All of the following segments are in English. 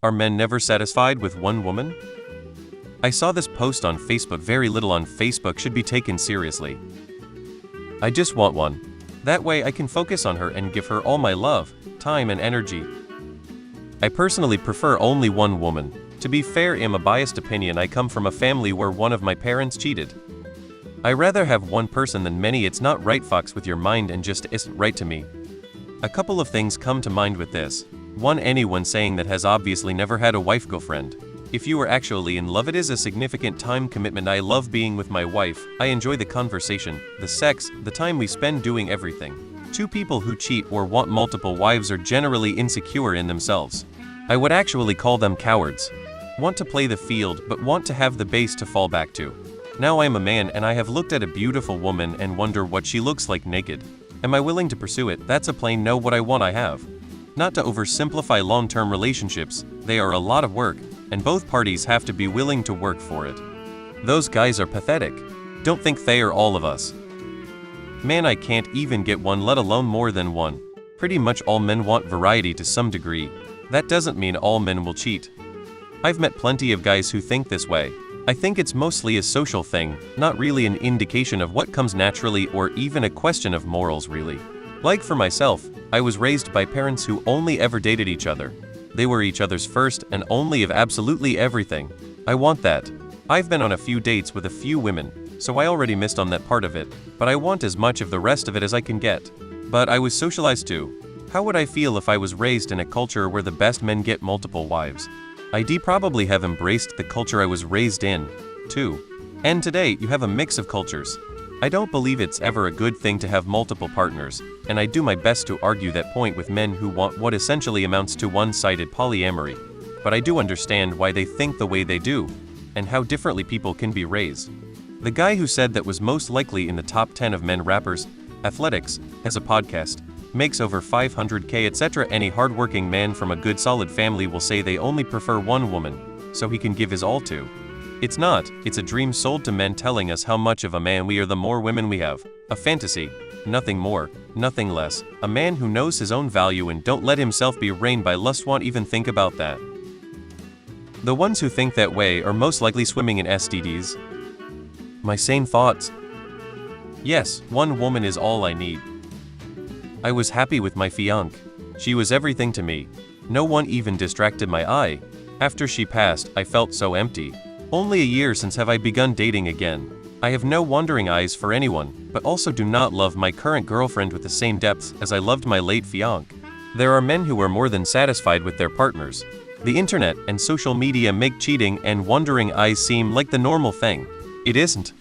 Are men never satisfied with one woman? I saw this post on Facebook. Very little on Facebook should be taken seriously. I just want one. That way I can focus on her and give her all my love, time and energy. I personally prefer only one woman. To be fair, in a biased opinion, I come from a family where one of my parents cheated. I rather have one person than many. It's not right. Fox with your mind and just isn't right to me. A couple of things come to mind with this. One, anyone saying that has obviously never had a wife girlfriend. If you are actually in love, it is a significant time commitment. I love being with my wife. I enjoy the conversation, the sex, the time we spend doing everything. Two people who cheat or want multiple wives are generally insecure in themselves. I would actually call them cowards. Want to play the field but want to have the base to fall back to. Now I am a man and I have looked at a beautiful woman and wonder what she looks like naked. Am I willing to pursue it? That's a plain no. What I want I have. Not to oversimplify long-term relationships, they are a lot of work, and both parties have to be willing to work for it. Those guys are pathetic. Don't think they are all of us. Man, I can't even get one, let alone more than one. Pretty much all men want variety to some degree. That doesn't mean all men will cheat. I've met plenty of guys who think this way. I think it's mostly a social thing, not really an indication of what comes naturally or even a question of morals really. Like for myself, I was raised by parents who only ever dated each other. They were each other's first and only of absolutely everything. I want that. I've been on a few dates with a few women, so I already missed on that part of it, but I want as much of the rest of it as I can get. But I was socialized too. How would I feel if I was raised in a culture where the best men get multiple wives? I'd probably have embraced the culture I was raised in, too. And today, you have a mix of cultures. I don't believe it's ever a good thing to have multiple partners, and I do my best to argue that point with men who want what essentially amounts to one-sided polyamory. But I do understand why they think the way they do, and how differently people can be raised. The guy who said that was most likely in the top 10 of men rappers, athletics, has a podcast, makes over 500K etc. Any hardworking man from a good solid family will say they only prefer one woman, so he can give his all to. It's not, it's a dream sold to men telling us how much of a man we are the more women we have. A fantasy, nothing more, nothing less. A man who knows his own value and don't let himself be reigned by lust won't even think about that. The ones who think that way are most likely swimming in STDs. My sane thoughts. Yes, one woman is all I need. I was happy with my fiancée. She was everything to me. No one even distracted my eye. After she passed, I felt so empty. Only a year since have I begun dating again. I have no wandering eyes for anyone, but also do not love my current girlfriend with the same depths as I loved my late fiancée. There are men who are more than satisfied with their partners. The internet and social media make cheating and wandering eyes seem like the normal thing. It isn't.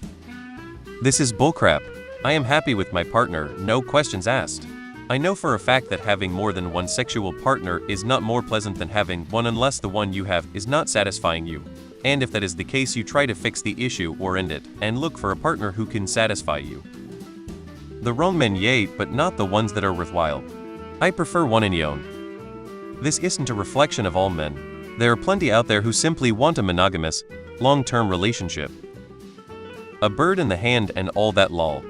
This is bullcrap. I am happy with my partner, no questions asked. I know for a fact that having more than one sexual partner is not more pleasant than having one unless the one you have is not satisfying you. And if that is the case, you try to fix the issue or end it, and look for a partner who can satisfy you. The wrong men, yay, but not the ones that are worthwhile. I prefer one in yon. This isn't a reflection of all men. There are plenty out there who simply want a monogamous, long-term relationship. A bird in the hand and all that lol.